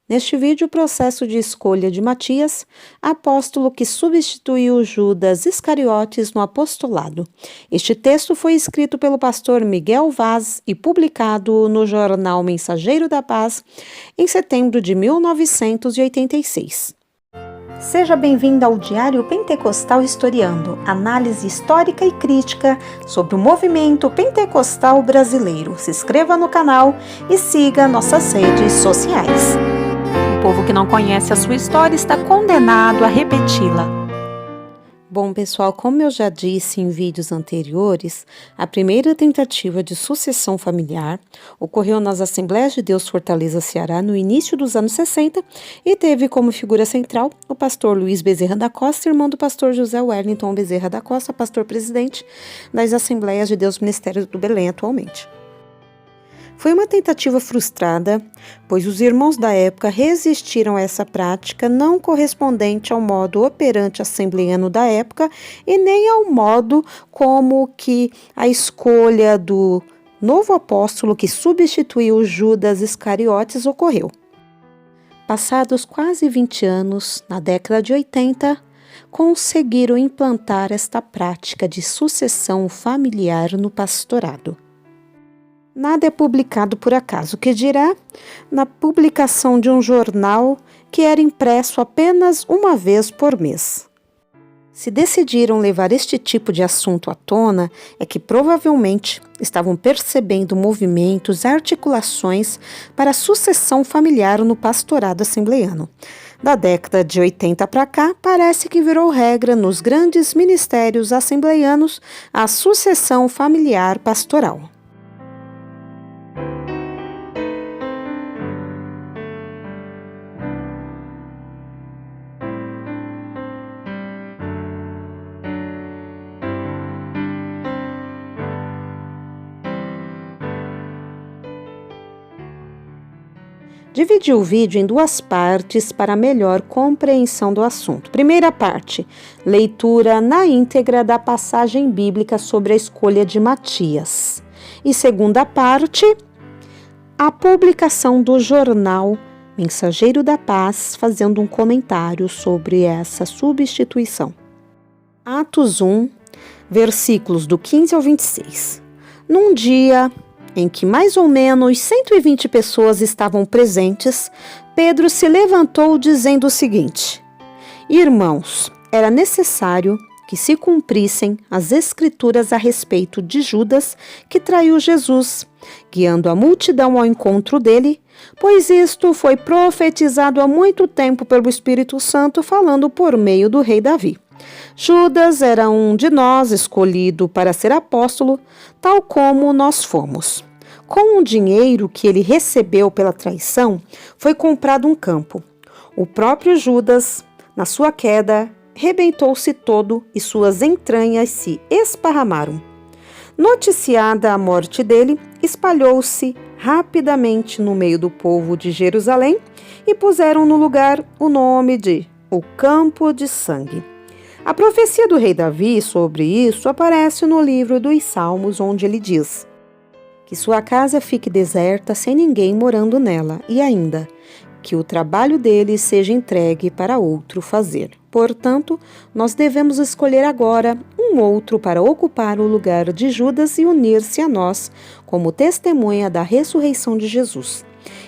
Neste vídeo, o processo de escolha de Matias, apóstolo que substituiu Judas Iscariotes no apostolado. Este texto foi escrito pelo pastor Miguel Vaz e publicado no jornal Mensageiro da Paz em setembro de 1986. Seja bem-vindo ao Diário Pentecostal Historiando, análise histórica e crítica sobre o movimento pentecostal brasileiro. Se inscreva no canal e siga nossas redes sociais. O povo que não conhece a sua história está condenado a repeti-la. Bom, pessoal, como eu já disse em vídeos anteriores, a primeira tentativa de sucessão familiar ocorreu nas Assembleias de Deus Fortaleza, Ceará, no início dos anos 60 e teve como figura central o pastor Luiz Bezerra da Costa, irmão do pastor José Wellington Bezerra da Costa, pastor-presidente das Assembleias de Deus Ministério do Belém atualmente. Foi uma tentativa frustrada, pois os irmãos da época resistiram a essa prática não correspondente ao modo operante assembleiano da época e nem ao modo como que a escolha do novo apóstolo que substituiu Judas Iscariotes ocorreu. Passados quase 20 anos, na década de 80, conseguiram implantar esta prática de sucessão familiar no pastorado. Nada é publicado por acaso, que dirá na publicação de um jornal que era impresso apenas uma vez por mês. Se decidiram levar este tipo de assunto à tona, é que provavelmente estavam percebendo movimentos, articulações para a sucessão familiar no pastorado assembleiano. Da década de 80 para cá, parece que virou regra nos grandes ministérios assembleianos a sucessão familiar pastoral. Dividi o vídeo em duas partes para melhor compreensão do assunto. Primeira parte, leitura na íntegra da passagem bíblica sobre a escolha de Matias. E segunda parte, a publicação do jornal Mensageiro da Paz, fazendo um comentário sobre essa substituição. Atos 1, versículos do 15 ao 26. Num dia em que mais ou menos 120 pessoas estavam presentes, Pedro se levantou dizendo o seguinte: Irmãos, era necessário que se cumprissem as escrituras a respeito de Judas, que traiu Jesus, guiando a multidão ao encontro dele, pois isto foi profetizado há muito tempo pelo Espírito Santo, falando por meio do rei Davi. Judas era um de nós escolhido para ser apóstolo, tal como nós fomos. Com o dinheiro que ele recebeu pela traição, foi comprado um campo. O próprio Judas, na sua queda, rebentou-se todo e suas entranhas se esparramaram. Noticiada a morte dele, espalhou-se rapidamente no meio do povo de Jerusalém e puseram no lugar o nome de O Campo de Sangue. A profecia do rei Davi sobre isso aparece no livro dos Salmos, onde ele diz que sua casa fique deserta sem ninguém morando nela, e ainda que o trabalho dele seja entregue para outro fazer. Portanto, nós devemos escolher agora um outro para ocupar o lugar de Judas e unir-se a nós como testemunha da ressurreição de Jesus.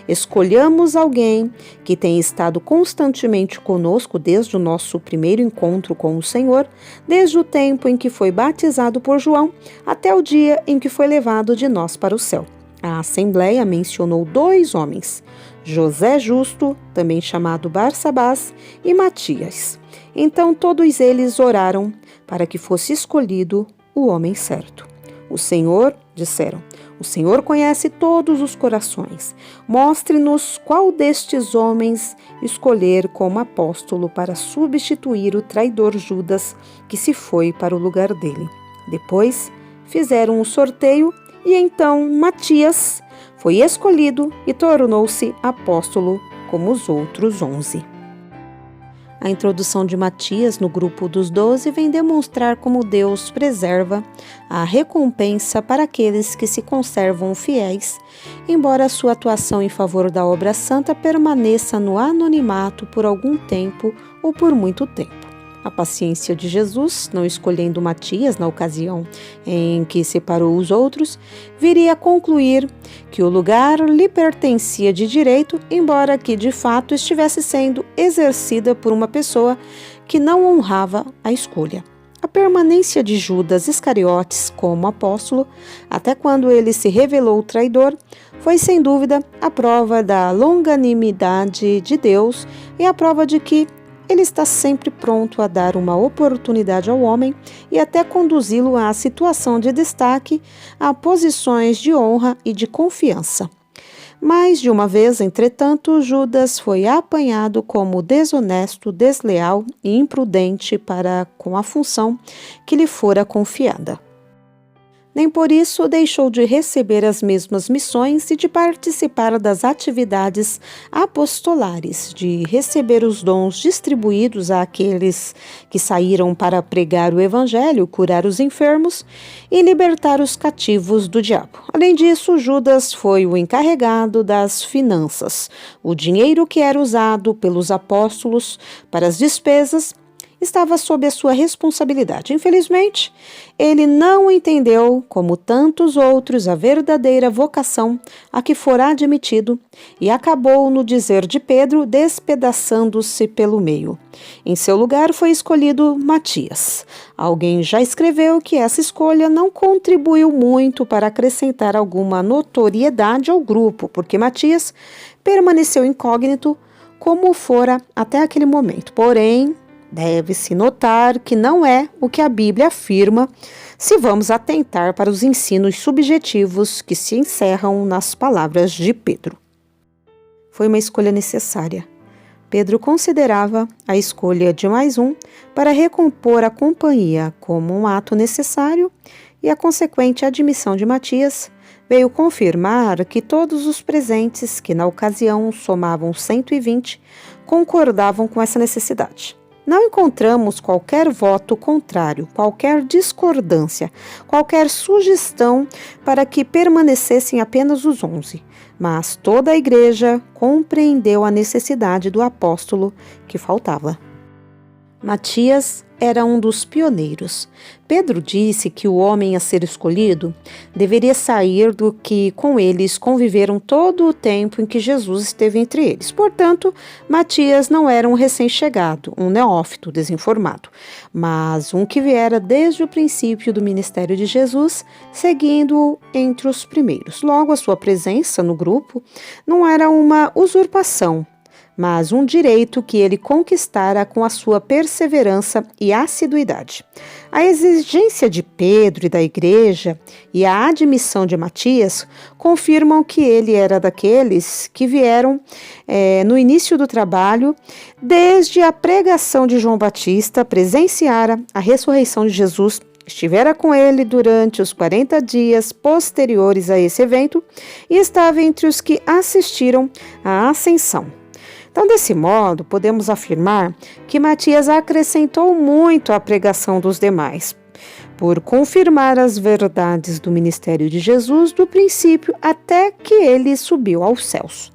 Escolhamos alguém que tem estado constantemente conosco desde o nosso primeiro encontro com o Senhor, desde o tempo em que foi batizado por João até o dia em que foi levado de nós para o céu. A Assembleia mencionou 2 homens, José Justo, também chamado Barsabás, e Matias. Então todos eles oraram para que fosse escolhido o homem certo. O Senhor, disseram, o Senhor conhece todos os corações. Mostre-nos qual destes homens escolher como apóstolo para substituir o traidor Judas, que se foi para o lugar dele. Depois fizeram um sorteio e então Matias foi escolhido e tornou-se apóstolo como os outros 11. A introdução de Matias no grupo dos 12 vem demonstrar como Deus preserva a recompensa para aqueles que se conservam fiéis, embora sua atuação em favor da obra santa permaneça no anonimato por algum tempo ou por muito tempo. A paciência de Jesus, não escolhendo Matias na ocasião em que separou os outros, viria a concluir que o lugar lhe pertencia de direito, embora que de fato estivesse sendo exercida por uma pessoa que não honrava a escolha. A permanência de Judas Iscariotes como apóstolo, até quando ele se revelou traidor, foi sem dúvida a prova da longanimidade de Deus e a prova de que ele está sempre pronto a dar uma oportunidade ao homem e até conduzi-lo à situação de destaque, a posições de honra e de confiança. Mais de uma vez, entretanto, Judas foi apanhado como desonesto, desleal e imprudente para com a função que lhe fora confiada. Nem por isso deixou de receber as mesmas missões e de participar das atividades apostolares, de receber os dons distribuídos àqueles que saíram para pregar o evangelho, curar os enfermos e libertar os cativos do diabo. Além disso, Judas foi o encarregado das finanças. O dinheiro que era usado pelos apóstolos para as despesas estava sob a sua responsabilidade. Infelizmente, ele não entendeu, como tantos outros, a verdadeira vocação a que fora admitido e acabou, no dizer de Pedro, despedaçando-se pelo meio. Em seu lugar foi escolhido Matias. Alguém já escreveu que essa escolha não contribuiu muito para acrescentar alguma notoriedade ao grupo, porque Matias permaneceu incógnito como fora até aquele momento. Porém, deve-se notar que não é o que a Bíblia afirma se vamos atentar para os ensinos subjetivos que se encerram nas palavras de Pedro. Foi uma escolha necessária. Pedro considerava a escolha de mais um para recompor a companhia como um ato necessário e a consequente admissão de Matias veio confirmar que todos os presentes, que na ocasião somavam 120, concordavam com essa necessidade. Não encontramos qualquer voto contrário, qualquer discordância, qualquer sugestão para que permanecessem apenas os 11, mas toda a igreja compreendeu a necessidade do apóstolo que faltava. Matias era um dos pioneiros. Pedro disse que o homem a ser escolhido deveria sair do que com eles conviveram todo o tempo em que Jesus esteve entre eles. Portanto, Matias não era um recém-chegado, um neófito desinformado, mas um que viera desde o princípio do ministério de Jesus, seguindo-o entre os primeiros. Logo, a sua presença no grupo não era uma usurpação, mas um direito que ele conquistara com a sua perseverança e assiduidade. A exigência de Pedro e da igreja e a admissão de Matias confirmam que ele era daqueles que vieram no início do trabalho, desde a pregação de João Batista, presenciara a ressurreição de Jesus, estivera com ele durante os 40 dias posteriores a esse evento e estava entre os que assistiram à ascensão. Então, desse modo, podemos afirmar que Matias acrescentou muito à pregação dos demais, por confirmar as verdades do ministério de Jesus do princípio até que ele subiu aos céus.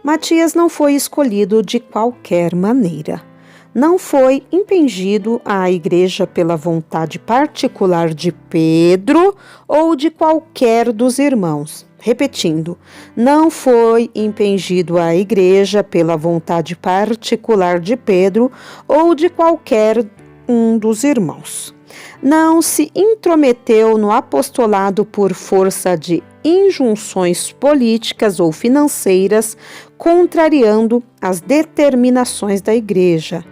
Matias não foi escolhido de qualquer maneira. Não foi impingido à igreja pela vontade particular de Pedro ou de qualquer dos irmãos. Repetindo, não foi impingido à igreja pela vontade particular de Pedro ou de qualquer um dos irmãos. Não se intrometeu no apostolado por força de injunções políticas ou financeiras, contrariando as determinações da igreja.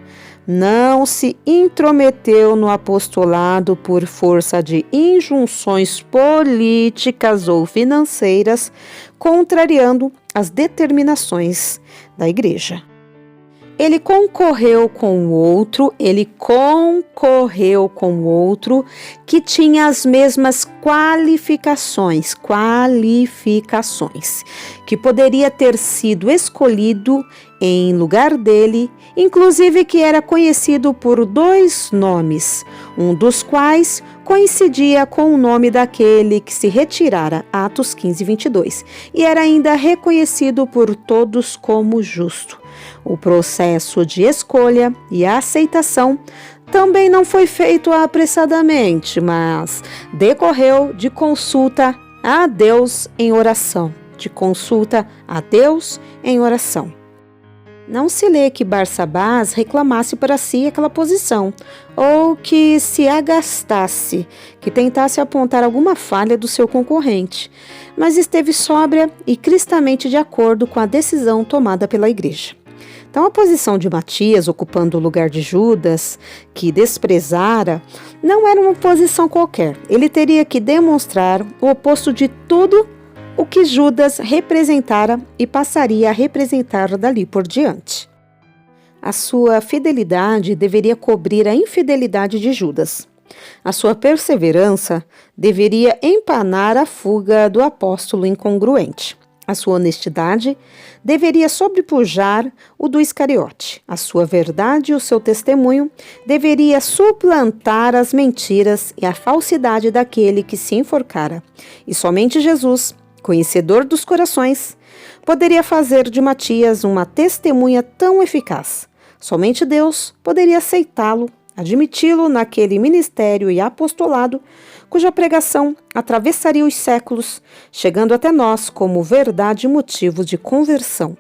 Não se intrometeu no apostolado por força de injunções políticas ou financeiras, contrariando as determinações da igreja. ele concorreu com outro que tinha as mesmas qualificações, que poderia ter sido escolhido em lugar dele, inclusive que era conhecido por 2 nomes, um dos quais coincidia com o nome daquele que se retirara, Atos 15, 22, e era ainda reconhecido por todos como justo. O processo de escolha e aceitação também não foi feito apressadamente, mas decorreu de consulta a Deus em oração. Não se lê que Barsabás reclamasse para si aquela posição, ou que se agastasse, que tentasse apontar alguma falha do seu concorrente, mas esteve sóbria e cristamente de acordo com a decisão tomada pela igreja. Então, a posição de Matias, ocupando o lugar de Judas, que desprezara, não era uma posição qualquer. Ele teria que demonstrar o oposto de tudo o que Judas representara e passaria a representar dali por diante. A sua fidelidade deveria cobrir a infidelidade de Judas. A sua perseverança deveria empanar a fuga do apóstolo incongruente. A sua honestidade deveria sobrepujar o do Iscariote. A sua verdade e o seu testemunho deveria suplantar as mentiras e a falsidade daquele que se enforcara. E somente Jesus, conhecedor dos corações, poderia fazer de Matias uma testemunha tão eficaz. Somente Deus poderia aceitá-lo, admiti-lo naquele ministério e apostolado, cuja pregação atravessaria os séculos, chegando até nós como verdade e motivo de conversão.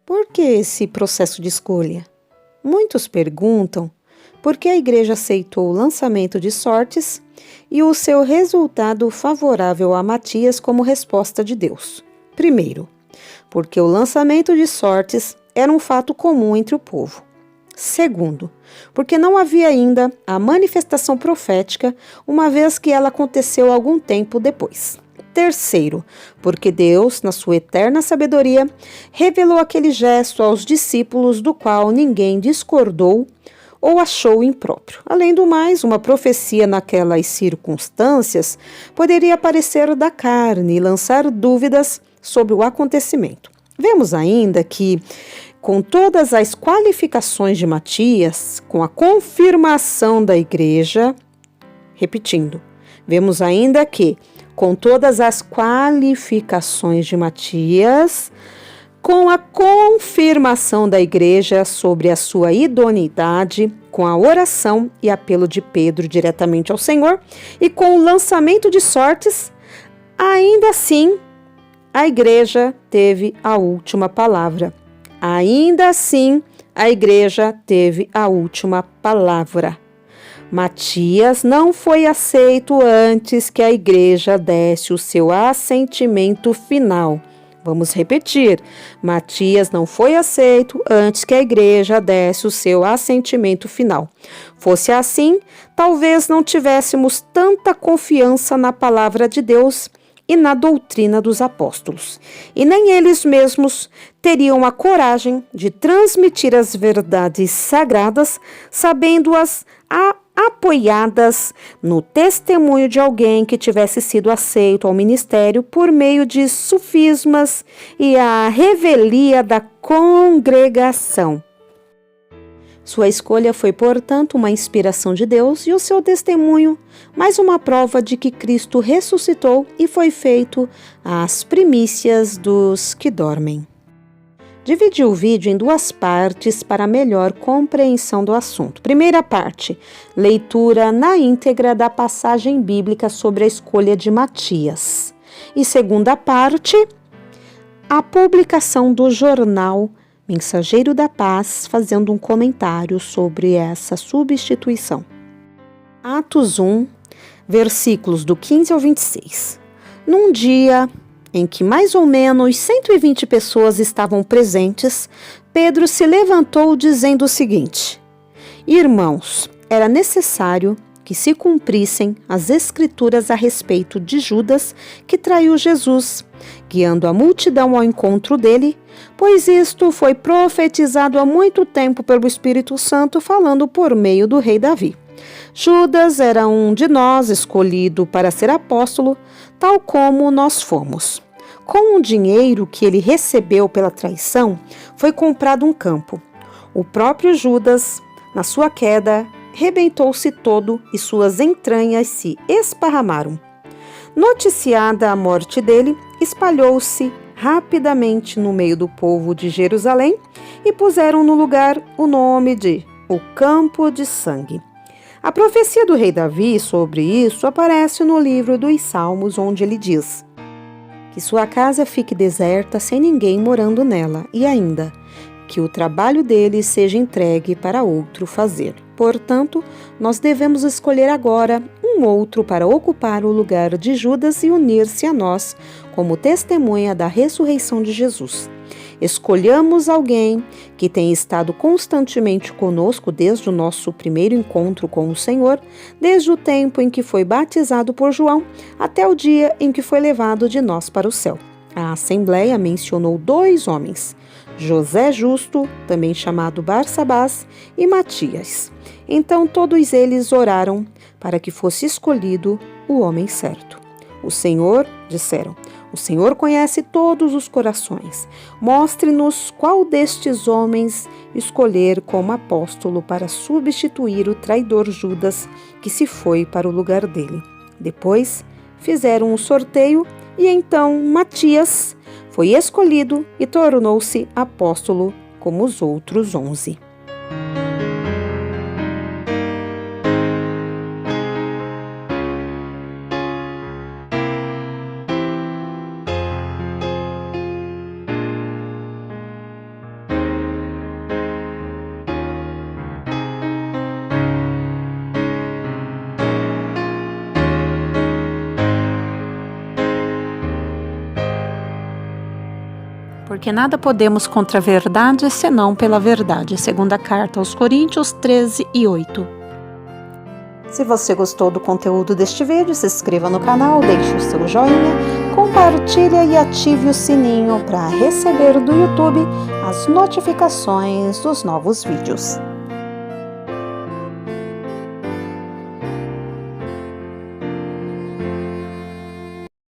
Por que esse processo de escolha? Muitos perguntam por que a igreja aceitou o lançamento de sortes e o seu resultado favorável a Matias como resposta de Deus. Primeiro, porque o lançamento de sortes era um fato comum entre o povo. Segundo, porque não havia ainda a manifestação profética, uma vez que ela aconteceu algum tempo depois. Terceiro, porque Deus, na sua eterna sabedoria, revelou aquele gesto aos discípulos do qual ninguém discordou ou achou impróprio. Além do mais, uma profecia naquelas circunstâncias poderia aparecer da carne e lançar dúvidas sobre o acontecimento. Vemos ainda que, com todas as qualificações de Matias, com a confirmação da igreja, vemos ainda que, com todas as qualificações de Matias, com a confirmação da igreja sobre a sua idoneidade, com a oração e apelo de Pedro diretamente ao Senhor e com o lançamento de sortes, ainda assim, a igreja teve a última palavra. Matias não foi aceito antes que a igreja desse o seu assentimento final. Vamos repetir. Matias não foi aceito antes que a igreja desse o seu assentimento final. Fosse assim, talvez não tivéssemos tanta confiança na palavra de Deus e na doutrina dos apóstolos. E nem eles mesmos teriam a coragem de transmitir as verdades sagradas, sabendo-as apoiadas no testemunho de alguém que tivesse sido aceito ao ministério por meio de sofismas e a revelia da congregação. Sua escolha foi, portanto, uma inspiração de Deus e o seu testemunho, mais uma prova de que Cristo ressuscitou e foi feito às primícias dos que dormem. Dividi o vídeo em 2 partes para melhor compreensão do assunto. Primeira parte, leitura na íntegra da passagem bíblica sobre a escolha de Matias. E segunda parte, a publicação do jornal Mensageiro da Paz, fazendo um comentário sobre essa substituição. Atos 1, versículos do 15 ao 26. Num dia em que mais ou menos 120 pessoas estavam presentes, Pedro se levantou dizendo o seguinte: Irmãos, era necessário que que se cumprissem as escrituras a respeito de Judas, que traiu Jesus, guiando a multidão ao encontro dele, pois isto foi profetizado há muito tempo pelo Espírito Santo, falando por meio do rei Davi. Judas era um de nós escolhido para ser apóstolo, tal como nós fomos. Com o dinheiro que ele recebeu pela traição, foi comprado um campo. O próprio Judas, na sua queda, rebentou-se todo e suas entranhas se esparramaram. Noticiada a morte dele, espalhou-se rapidamente no meio do povo de Jerusalém e puseram no lugar o nome de O Campo de Sangue. A profecia do rei Davi sobre isso aparece no livro dos Salmos, onde ele diz: que sua casa fique deserta sem ninguém morando nela, e ainda que o trabalho dele seja entregue para outro fazer. Portanto, nós devemos escolher agora um outro para ocupar o lugar de Judas e unir-se a nós como testemunha da ressurreição de Jesus. Escolhamos alguém que tenha estado constantemente conosco desde o nosso primeiro encontro com o Senhor, desde o tempo em que foi batizado por João até o dia em que foi levado de nós para o céu. A Assembleia mencionou 2 homens, José Justo, também chamado Barsabás, e Matias. Então todos eles oraram para que fosse escolhido o homem certo. O Senhor, disseram, o Senhor conhece todos os corações. Mostre-nos qual destes homens escolher como apóstolo para substituir o traidor Judas, que se foi para o lugar dele. Depois fizeram um sorteio e então Matias foi escolhido e tornou-se apóstolo como os outros 11. Porque nada podemos contra a verdade, senão pela verdade. Segunda carta aos Coríntios 13:8. Se você gostou do conteúdo deste vídeo, se inscreva no canal, deixe o seu joinha, compartilhe e ative o sininho para receber do YouTube as notificações dos novos vídeos.